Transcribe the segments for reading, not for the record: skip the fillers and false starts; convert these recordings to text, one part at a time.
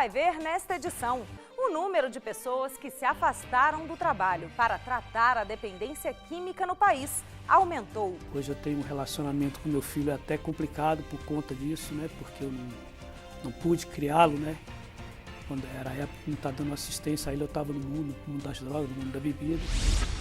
vai ver nesta edição. O número de pessoas que se afastaram do trabalho para tratar a dependência química no país aumentou. Hoje eu tenho um relacionamento com meu filho até complicado por conta disso, né? Porque eu não pude criá-lo, né? Quando era a época que não estava dando assistência a ele, eu estava no mundo das drogas, no mundo da bebida.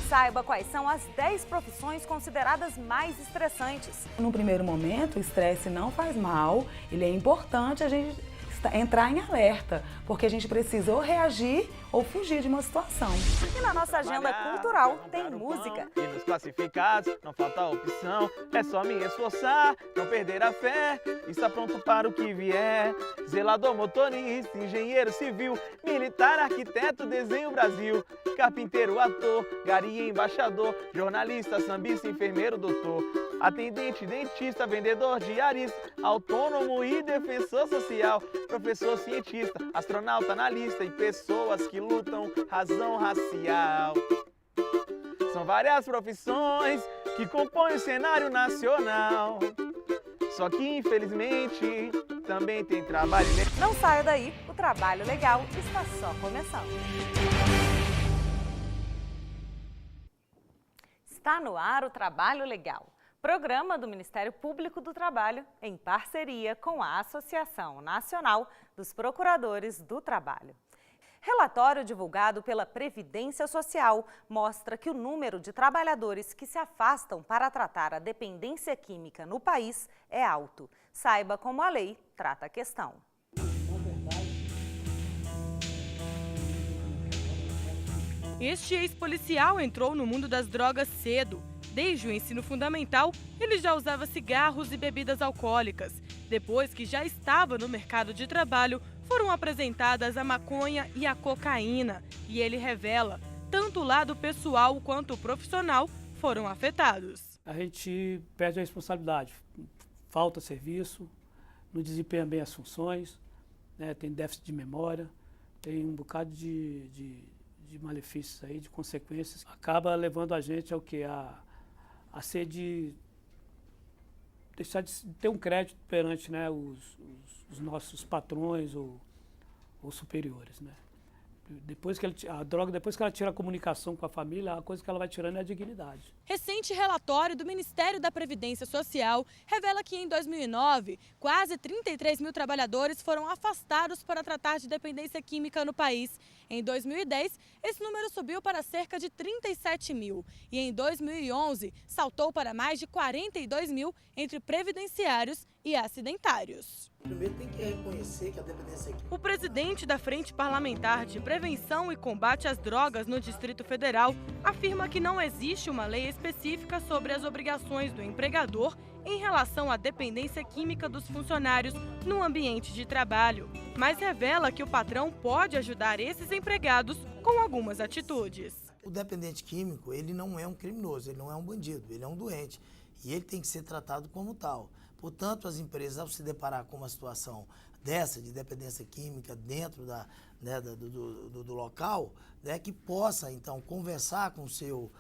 Saiba quais são as 10 profissões consideradas mais estressantes. No primeiro momento, o estresse não faz mal, ele é importante a gente entrar em alerta, porque a gente precisa ou reagir ou fugir de uma situação. E na nossa agenda cultural tem música. E nos classificados não falta opção, é só me esforçar, não perder a fé, estar pronto para o que vier. Zelador, motorista, engenheiro civil, militar, arquiteto, desenho Brasil, carpinteiro, ator, gari, embaixador, jornalista, sambista, enfermeiro, doutor, atendente, dentista, vendedor, diarista, autônomo e defensor social, professor, cientista, astronauta, analista e pessoas que lutam razão racial. São várias profissões que compõem o cenário nacional. Só que, infelizmente, também tem trabalho legal. Não saia daí, o trabalho legal está só começando. Está no ar o Trabalho Legal, programa do Ministério Público do Trabalho em parceria com a Associação Nacional dos Procuradores do Trabalho. Relatório divulgado pela Previdência Social mostra que o número de trabalhadores que se afastam para tratar a dependência química no país é alto. Saiba como a lei trata a questão. Este ex-policial entrou no mundo das drogas cedo. Desde o ensino fundamental, ele já usava cigarros e bebidas alcoólicas. Depois que já estava no mercado de trabalho, foram apresentadas a maconha e a cocaína. E ele revela, tanto o lado pessoal quanto o profissional foram afetados. A gente perde a responsabilidade, falta serviço, não desempenha bem as funções, né? Tem déficit de memória, tem um bocado de malefícios aí, de consequências. Acaba levando a gente ao que? A ser de deixar de ter um crédito perante, né, os nossos patrões ou superiores, né? Depois que a droga, depois que ela tira a comunicação com a família, a coisa que ela vai tirando é a dignidade. Recente relatório do Ministério da Previdência Social revela que em 2009, quase 33 mil trabalhadores foram afastados para tratar de dependência química no país. Em 2010, esse número subiu para cerca de 37 mil e em 2011 saltou para mais de 42 mil entre previdenciários e acidentários. Primeiro tem que reconhecer que a dependência química... O presidente da Frente Parlamentar de Prevenção e Combate às Drogas no Distrito Federal afirma que não existe uma lei específica sobre as obrigações do empregador em relação à dependência química dos funcionários no ambiente de trabalho, mas revela que o patrão pode ajudar esses empregados com algumas atitudes. O dependente químico, ele não é um criminoso, ele não é um bandido, ele é um doente e ele tem que ser tratado como tal. Portanto, as empresas, ao se deparar com uma situação dessa, de dependência química dentro do local, né, que possa, então, conversar com o seu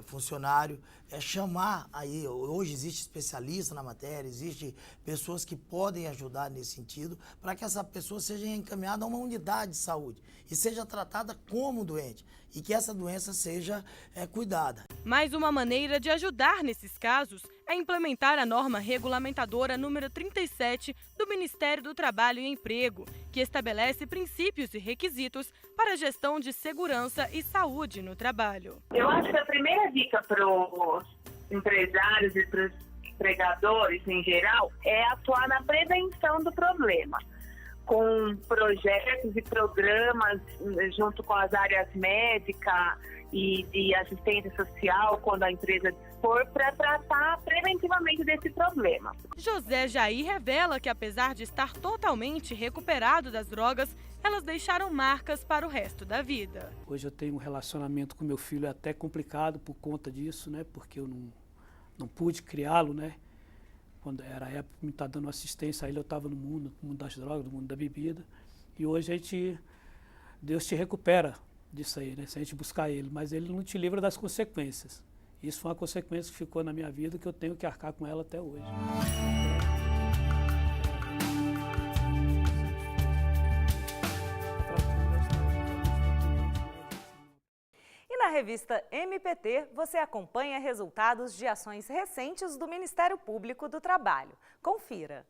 funcionário, chamar aí, hoje existe especialista na matéria, existe pessoas que podem ajudar nesse sentido, para que essa pessoa seja encaminhada a uma unidade de saúde e seja tratada como doente e que essa doença seja cuidada. Mais uma maneira de ajudar nesses casos é implementar a norma regulamentadora número 37 do Ministério do Trabalho e Emprego, que estabelece princípios e requisitos para a gestão de segurança e saúde no trabalho. Eu acho que a primeira dica para os empresários e para os empregadores em geral é atuar na prevenção do problema, com projetos e programas junto com as áreas médica e de assistência social, quando a empresa dispor, para tratar preventivamente desse problema. José Jair revela que, apesar de estar totalmente recuperado das drogas, elas deixaram marcas para o resto da vida. Hoje eu tenho um relacionamento com meu filho até complicado por conta disso, né? Porque eu não pude criá-lo, né? Quando era a época que me estava dando assistência a ele, eu estava no mundo das drogas, no mundo da bebida. E hoje Deus te recupera disso aí, né? Se a gente buscar ele, mas ele não te livra das consequências. Isso foi uma consequência que ficou na minha vida, que eu tenho que arcar com ela até hoje. na revista MPT, você acompanha resultados de ações recentes do Ministério Público do Trabalho. Confira.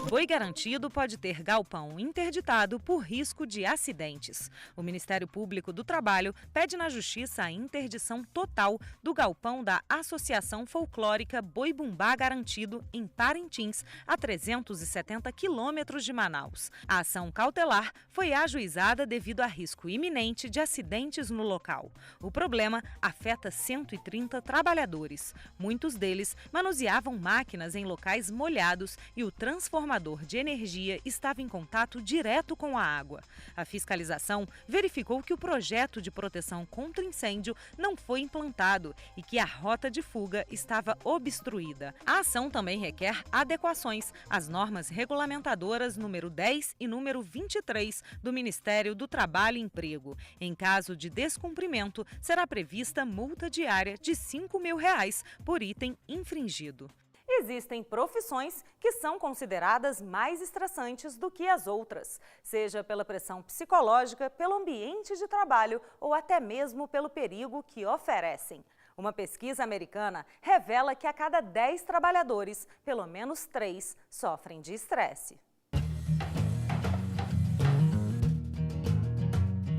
Boi garantido pode ter galpão interditado por risco de acidentes. O Ministério Público do Trabalho pede na Justiça a interdição total do galpão da Associação Folclórica Boi Bumbá Garantido, em Parintins, a 370 quilômetros de Manaus. A ação cautelar foi ajuizada devido a risco iminente de acidentes no local. O problema afeta 130 trabalhadores. Muitos deles manuseavam máquinas em locais molhados e o transformador de energia estava em contato direto com a água. A fiscalização verificou que o projeto de proteção contra incêndio não foi implantado e que a rota de fuga estava obstruída. A ação também requer adequações às normas regulamentadoras número 10 e número 23 do Ministério do Trabalho e Emprego. Em caso de descumprimento, será prevista multa diária de R$ 5.000 por item infringido. Existem profissões que são consideradas mais estressantes do que as outras, seja pela pressão psicológica, pelo ambiente de trabalho ou até mesmo pelo perigo que oferecem. Uma pesquisa americana revela que a cada 10 trabalhadores, pelo menos 3 sofrem de estresse.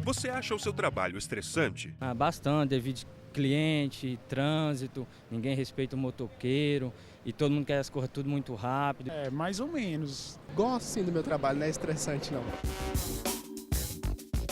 Você acha o seu trabalho estressante? Bastante, devido cliente, trânsito, ninguém respeita o motoqueiro e todo mundo quer as coisas tudo muito rápido. Mais ou menos. Gosto sim do meu trabalho, não é estressante não.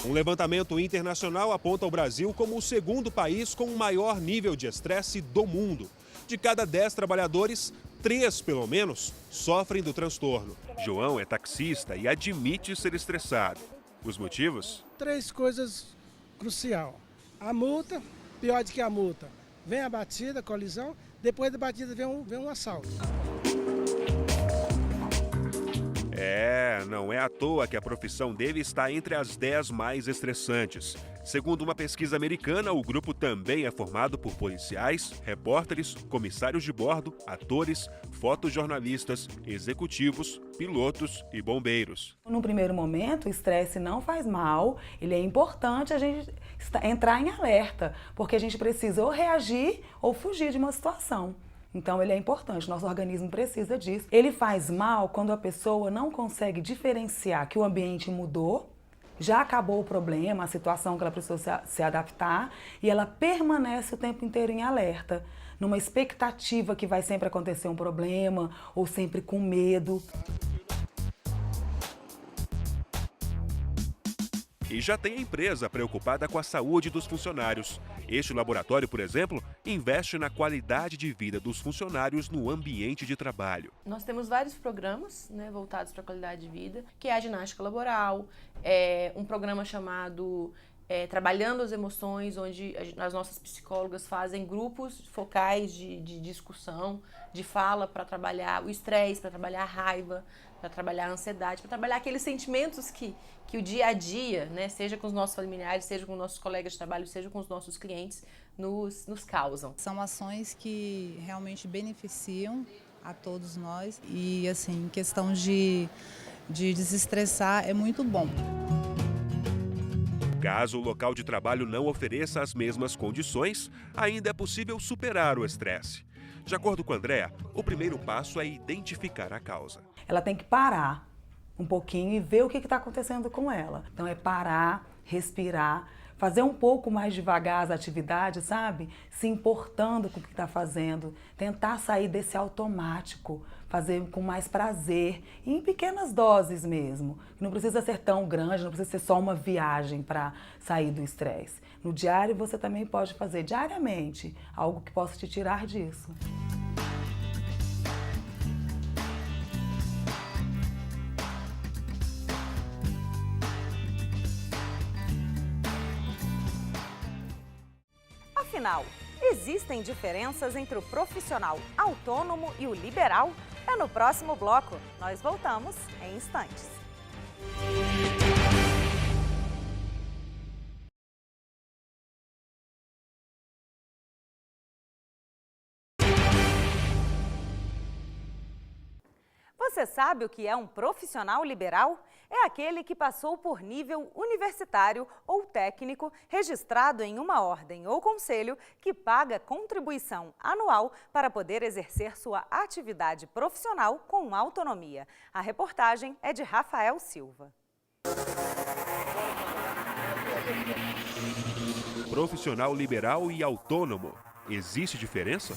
Um levantamento internacional aponta o Brasil como o segundo país com o maior nível de estresse do mundo. De cada 10 trabalhadores, 3 pelo menos sofrem do transtorno. João é taxista e admite ser estressado. Os motivos? 3 coisas cruciais. A multa, pior do que a multa, vem a batida, a colisão, depois da batida vem um assalto. Não é à toa que a profissão dele está entre as 10 mais estressantes. Segundo uma pesquisa americana, o grupo também é formado por policiais, repórteres, comissários de bordo, atores, fotojornalistas, executivos, pilotos e bombeiros. No primeiro momento, o estresse não faz mal, ele é importante a gente entrar em alerta, porque a gente precisa ou reagir ou fugir de uma situação. Então, ele é importante, nosso organismo precisa disso. Ele faz mal quando a pessoa não consegue diferenciar que o ambiente mudou, já acabou o problema, a situação que ela precisa se adaptar, e ela permanece o tempo inteiro em alerta, numa expectativa que vai sempre acontecer um problema, ou sempre com medo. E já tem a empresa preocupada com a saúde dos funcionários. Este laboratório, por exemplo, investe na qualidade de vida dos funcionários no ambiente de trabalho. Nós temos vários programas, voltados para a qualidade de vida, que é a ginástica laboral, um programa chamado Trabalhando as Emoções, onde as nossas psicólogas fazem grupos focais de discussão, de fala para trabalhar o estresse, para trabalhar a raiva, para trabalhar a ansiedade, para trabalhar aqueles sentimentos que o dia a dia, seja com os nossos familiares, seja com os nossos colegas de trabalho, seja com os nossos clientes, nos causam. São ações que realmente beneficiam a todos nós e, assim, em questão de desestressar, é muito bom. Caso o local de trabalho não ofereça as mesmas condições, ainda é possível superar o estresse. De acordo com Andréa, o primeiro passo é identificar a causa. Ela tem que parar um pouquinho e ver o que está acontecendo com ela. Então é parar, respirar, fazer um pouco mais devagar as atividades, sabe? Se importando com o que está fazendo, tentar sair desse automático, fazer com mais prazer, e em pequenas doses mesmo. Não precisa ser tão grande, não precisa ser só uma viagem para sair do estresse. No diário você também pode fazer diariamente algo que possa te tirar disso. Afinal, existem diferenças entre o profissional autônomo e o liberal? É no próximo bloco. Nós voltamos em instantes. Você sabe o que é um profissional liberal? É aquele que passou por nível universitário ou técnico, registrado em uma ordem ou conselho, que paga contribuição anual para poder exercer sua atividade profissional com autonomia. A reportagem é de Rafael Silva. Profissional liberal e autônomo. Existe diferença?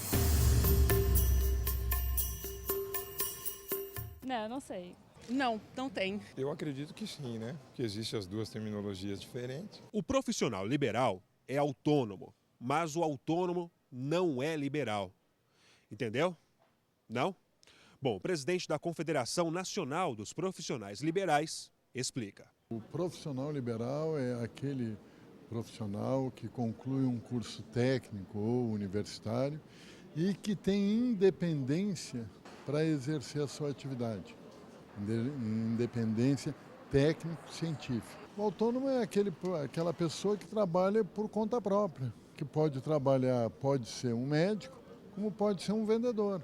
Não, eu não sei. Não tem. Eu acredito que sim, né? Porque existem as duas terminologias diferentes. O profissional liberal é autônomo, mas o autônomo não é liberal. Entendeu? Não? Bom, o presidente da Confederação Nacional dos Profissionais Liberais explica. O profissional liberal é aquele profissional que conclui um curso técnico ou universitário e que tem independência para exercer a sua atividade. Independência técnico-científica. O autônomo é aquela pessoa que trabalha por conta própria, que pode trabalhar, pode ser um médico, como pode ser um vendedor,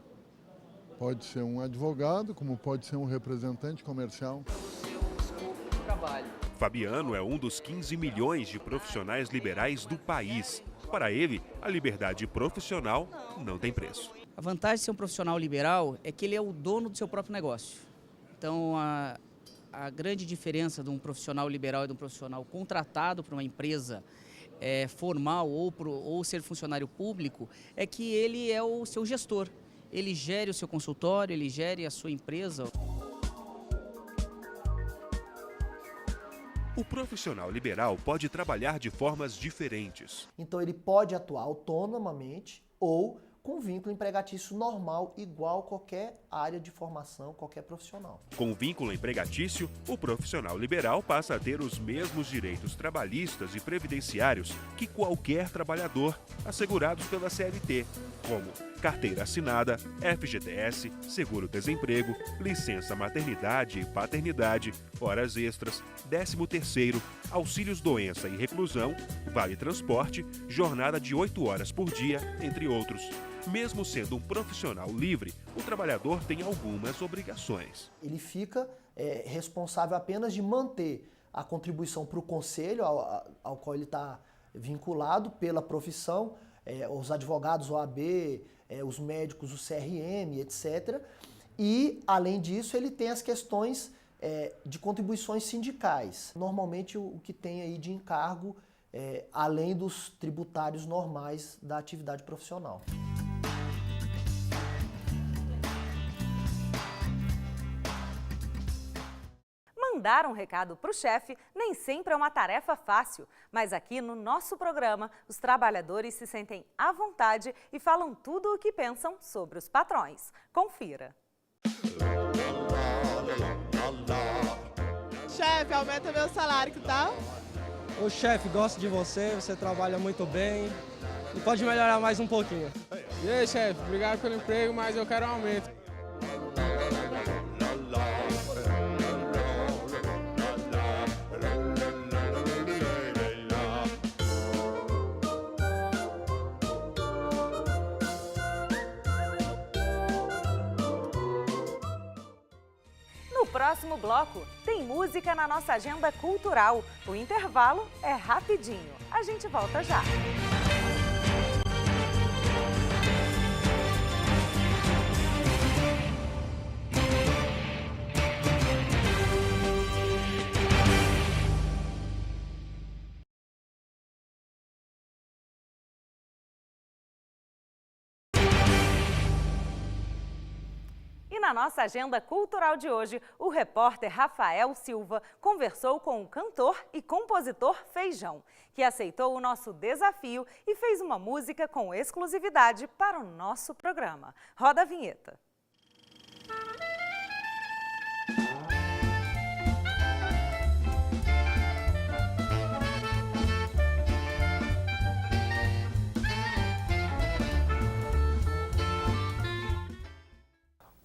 pode ser um advogado, como pode ser um representante comercial. Fabiano é um dos 15 milhões de profissionais liberais do país. Para ele, a liberdade profissional não tem preço. A vantagem de ser um profissional liberal é que ele é o dono do seu próprio negócio. Então, a grande diferença de um profissional liberal e de um profissional contratado para uma empresa formal ou ser funcionário público é que ele é o seu gestor. Ele gere o seu consultório, ele gere a sua empresa. O profissional liberal pode trabalhar de formas diferentes. Então ele pode atuar autonomamente ou com vínculo empregatício normal, igual qualquer área de formação, qualquer profissional. Com vínculo empregatício, o profissional liberal passa a ter os mesmos direitos trabalhistas e previdenciários que qualquer trabalhador, assegurados pela CLT, como carteira assinada, FGTS, seguro-desemprego, licença maternidade e paternidade, horas extras, 13º, auxílios doença e reclusão, vale transporte, jornada de 8 horas por dia, entre outros. Mesmo sendo um profissional livre, o trabalhador tem algumas obrigações. Ele fica responsável apenas de manter a contribuição para o conselho ao qual ele está vinculado pela profissão, os advogados OAB, os médicos, o CRM, etc. E, além disso, ele tem as questões de contribuições sindicais. Normalmente, o que tem aí de encargo, além dos tributários normais da atividade profissional. Mandar um recado para o chefe nem sempre é uma tarefa fácil, mas aqui no nosso programa os trabalhadores se sentem à vontade e falam tudo o que pensam sobre os patrões. Confira. Chefe, aumenta meu salário, que tal? Ô chefe, gosto de você, você trabalha muito bem e pode melhorar mais um pouquinho. E aí, chefe, obrigado pelo emprego, mas eu quero um aumento. No próximo bloco, tem música na nossa agenda cultural. O intervalo é rapidinho. A gente volta já. E na nossa agenda cultural de hoje, o repórter Rafael Silva conversou com o cantor e compositor Feijão, que aceitou o nosso desafio e fez uma música com exclusividade para o nosso programa. Roda a vinheta.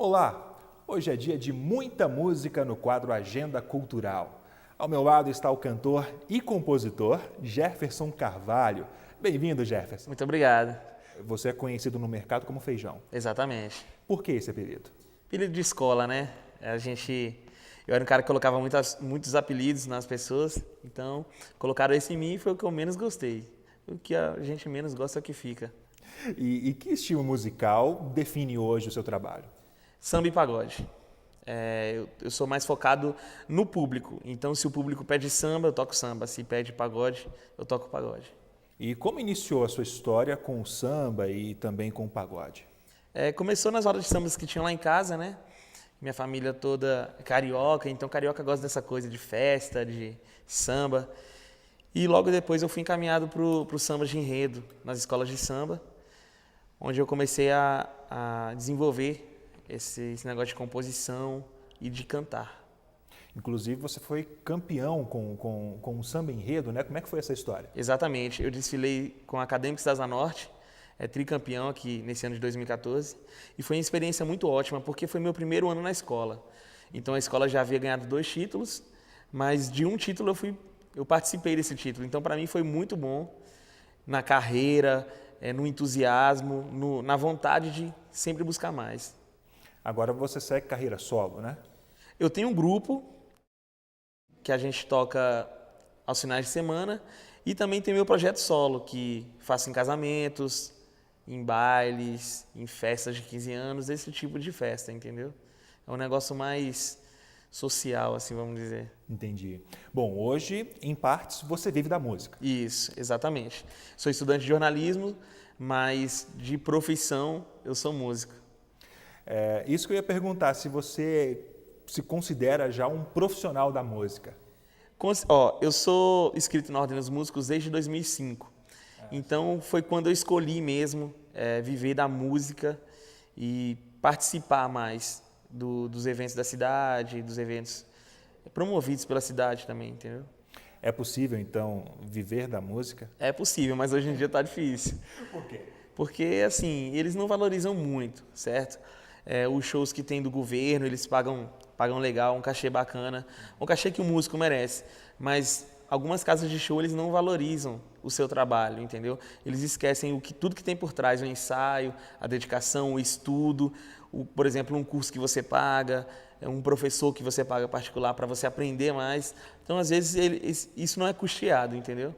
Olá, hoje é dia de muita música no quadro Agenda Cultural. Ao meu lado está o cantor e compositor Jefferson Carvalho. Bem-vindo, Jefferson. Muito obrigado. Você é conhecido no mercado como Feijão. Exatamente. Por que esse apelido? Apelido de escola, né? Eu era um cara que colocava muitos apelidos nas pessoas, então colocaram esse em mim e foi o que eu menos gostei. O que a gente menos gosta é o que fica. E que estilo musical define hoje o seu trabalho? Samba e pagode. Eu sou mais focado no público, então se o público pede samba, eu toco samba, se pede pagode, eu toco pagode. E como iniciou a sua história com o samba e também com o pagode? Começou nas rodas de sambas que tinham lá em casa, né? Minha família toda é carioca, então carioca gosta dessa coisa de festa, de samba. E logo depois eu fui encaminhado para o samba de enredo, nas escolas de samba, onde eu comecei a desenvolver esse negócio de composição e de cantar. Inclusive você foi campeão com o samba enredo, né? Como é que foi essa história? Exatamente, eu desfilei com a Acadêmicos da Asa Norte, tricampeão aqui nesse ano de 2014, e foi uma experiência muito ótima, porque foi meu primeiro ano na escola. Então a escola já havia ganhado 2 títulos, mas de um título eu participei desse título. Então para mim foi muito bom na carreira, no entusiasmo, na vontade de sempre buscar mais. Agora você segue carreira solo, né? Eu tenho um grupo que a gente toca aos finais de semana e também tem meu projeto solo, que faço em casamentos, em bailes, em festas de 15 anos, esse tipo de festa, entendeu? É um negócio mais social, assim, vamos dizer. Entendi. Bom, hoje, em partes, você vive da música. Isso, exatamente. Sou estudante de jornalismo, mas de profissão eu sou músico. Isso que eu ia perguntar, se você se considera já um profissional da música. Eu sou inscrito na Ordem dos Músicos desde 2005. Então foi quando eu escolhi mesmo viver da música e participar mais dos eventos da cidade, dos eventos promovidos pela cidade também, entendeu? É possível, então, viver da música? É possível, mas hoje em dia está difícil. Por quê? Porque, assim, eles não valorizam muito, certo? Os shows que tem do governo, eles pagam legal, um cachê bacana, um cachê que o músico merece, mas algumas casas de show eles não valorizam o seu trabalho, entendeu? Eles esquecem tudo que tem por trás, o ensaio, a dedicação, o estudo, por exemplo, um curso que você paga, um professor que você paga particular para você aprender mais. Então, às vezes, isso não é custeado, entendeu?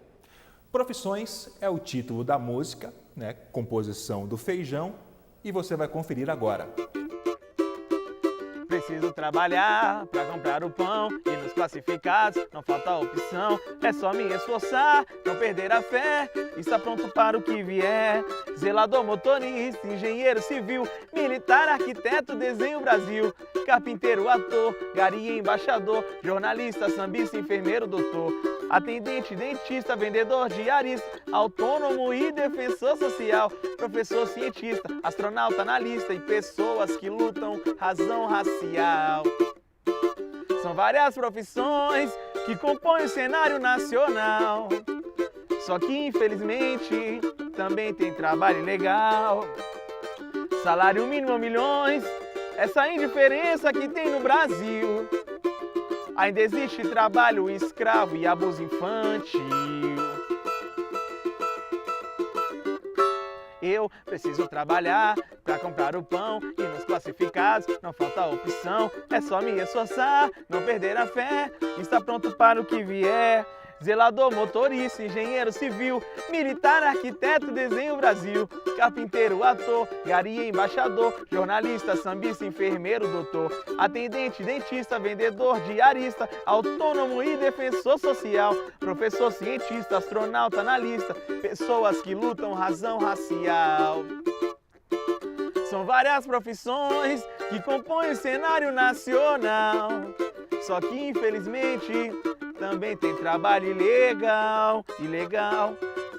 Profissões é o título da música, né? Composição do Feijão, e você vai conferir agora. Preciso trabalhar pra comprar o pão e nos classificados não falta opção. É só me esforçar, não perder a fé, estar pronto para o que vier. Zelador, motorista, engenheiro civil, militar, arquiteto, desenho Brasil, carpinteiro, ator, gari, embaixador, jornalista, sambista, enfermeiro, doutor, atendente, dentista, vendedor, diarista, autônomo e defensor social, professor, cientista, astronauta, analista e pessoas que lutam razão racial. São várias profissões que compõem o cenário nacional, só que infelizmente também tem trabalho ilegal. Salário mínimo milhões, essa indiferença que tem no Brasil. Ainda existe trabalho escravo e abuso infantil. Eu preciso trabalhar pra comprar o pão e nos classificados não falta opção. É só me esforçar, não perder a fé, estar pronto para o que vier. Zelador, motorista, engenheiro civil, militar, arquiteto, desenho Brasil, carpinteiro, ator, gari, embaixador, jornalista, sambista, enfermeiro, doutor, atendente, dentista, vendedor, diarista, autônomo e defensor social, professor, cientista, astronauta, analista, pessoas que lutam razão racial. São várias profissões que compõem o cenário nacional, só que infelizmente também tem trabalho ilegal,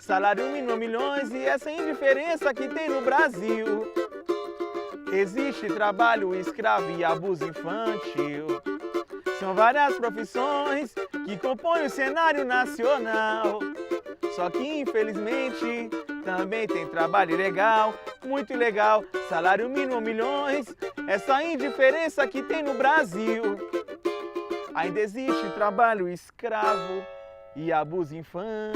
salário mínimo milhões e essa indiferença que tem no Brasil. Existe trabalho escravo e abuso infantil. São várias profissões que compõem o cenário nacional, só que infelizmente também tem trabalho ilegal, muito ilegal, salário mínimo milhões, essa indiferença que tem no Brasil. Ainda existe trabalho escravo e abuso infantil.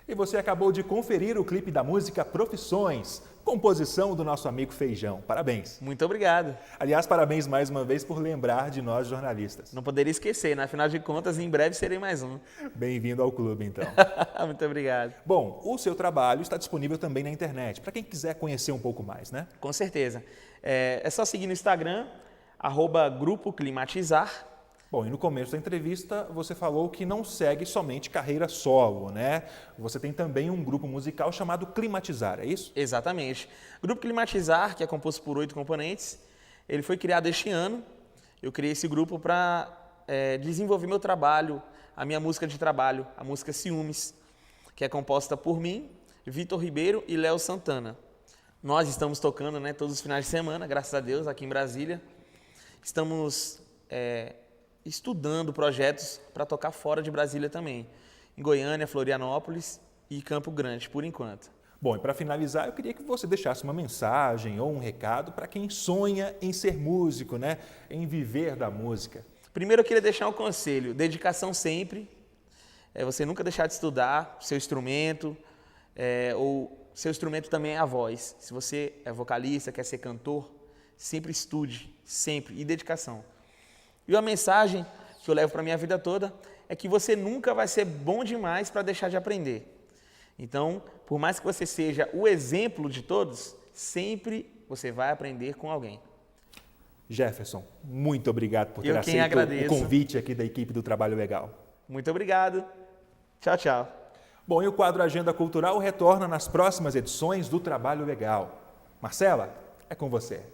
E você acabou de conferir o clipe da música Profissões, composição do nosso amigo Feijão. Parabéns. Muito obrigado. Aliás, parabéns mais uma vez por lembrar de nós jornalistas. Não poderia esquecer, né? Afinal de contas, em breve serei mais um. Bem-vindo ao clube, então. Muito obrigado. Bom, o seu trabalho está disponível também na internet, para quem quiser conhecer um pouco mais, né? Com certeza. É só seguir no Instagram, @Grupo Climatizar. Bom, e no começo da entrevista você falou que não segue somente carreira solo, né? Você tem também um grupo musical chamado Climatizar, é isso? Exatamente. O Grupo Climatizar, que é composto por 8 componentes, ele foi criado este ano. Eu criei esse grupo para desenvolver meu trabalho, a minha música de trabalho, a música Ciúmes, que é composta por mim, Vitor Ribeiro e Léo Santana. Nós estamos tocando, né, todos os finais de semana, graças a Deus, aqui em Brasília. Estamos estudando projetos para tocar fora de Brasília também, em Goiânia, Florianópolis e Campo Grande, por enquanto. Bom, e para finalizar, eu queria que você deixasse uma mensagem ou um recado para quem sonha em ser músico, né? Em viver da música. Primeiro eu queria deixar um conselho, dedicação sempre, você nunca deixar de estudar seu instrumento, ou seu instrumento também é a voz. Se você é vocalista, quer ser cantor, sempre estude, sempre, e dedicação. E uma mensagem que eu levo para a minha vida toda é que você nunca vai ser bom demais para deixar de aprender. Então, por mais que você seja o exemplo de todos, sempre você vai aprender com alguém. Jefferson, muito obrigado por ter aceito o convite aqui da equipe do Trabalho Legal. Muito obrigado. Tchau, tchau. Bom, e o quadro Agenda Cultural retorna nas próximas edições do Trabalho Legal. Marcela, é com você.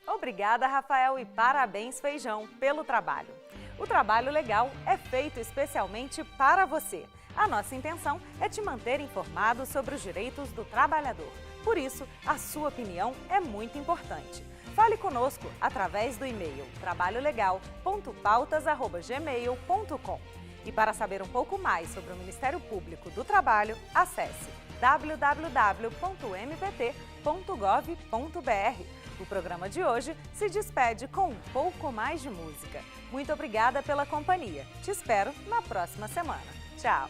Obrigada, Rafael, e parabéns, Feijão, pelo trabalho. O Trabalho Legal é feito especialmente para você. A nossa intenção é te manter informado sobre os direitos do trabalhador. Por isso, a sua opinião é muito importante. Fale conosco através do e-mail trabalholegal.pautas@gmail.com. E para saber um pouco mais sobre o Ministério Público do Trabalho, acesse www.mpt.gov.br. O programa de hoje se despede com um pouco mais de música. Muito obrigada pela companhia. Te espero na próxima semana. Tchau!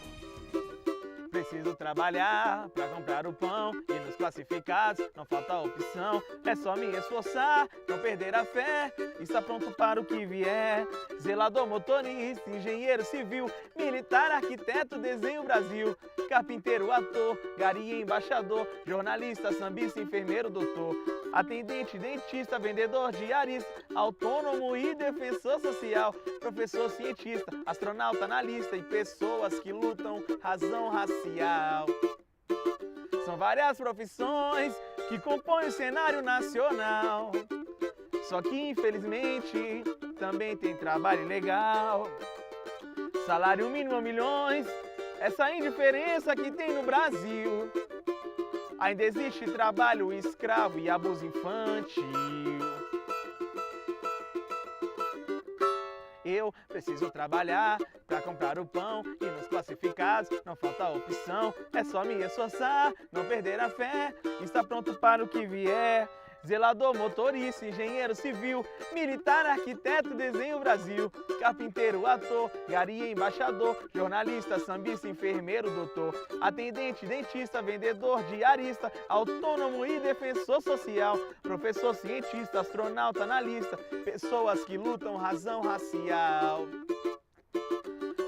Preciso trabalhar pra comprar o pão e nos classificados não falta opção. É só me esforçar, não perder a fé, estar pronto para o que vier. Zelador, motorista, engenheiro civil, militar, arquiteto, desenho Brasil, carpinteiro, ator, gari, embaixador, jornalista, sambista, enfermeiro, doutor, atendente, dentista, vendedor, diarista, autônomo e defensor social, professor, cientista, astronauta, analista e pessoas que lutam razão racial. São várias profissões que compõem o cenário nacional. Só que infelizmente também tem trabalho ilegal. Salário mínimo a milhões, essa indiferença que tem no Brasil. Ainda existe trabalho escravo e abuso infantil. Eu preciso trabalhar pra comprar o pão e nos classificados não falta opção. É só me esforçar, não perder a fé, estar pronto para o que vier. Zelador, motorista, engenheiro civil, militar, arquiteto, desenho Brasil, carpinteiro, ator, gari, embaixador, jornalista, sambista, enfermeiro, doutor, atendente, dentista, vendedor, diarista, autônomo e defensor social, professor, cientista, astronauta, analista, pessoas que lutam razão racial.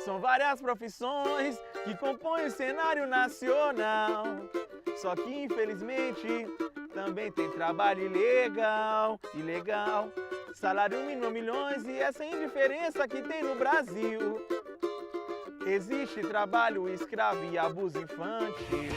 São várias profissões que compõem o cenário nacional. Só que infelizmente também tem trabalho ilegal. Salário mínimo a milhões e essa indiferença que tem no Brasil. Existe trabalho escravo e abuso infantil.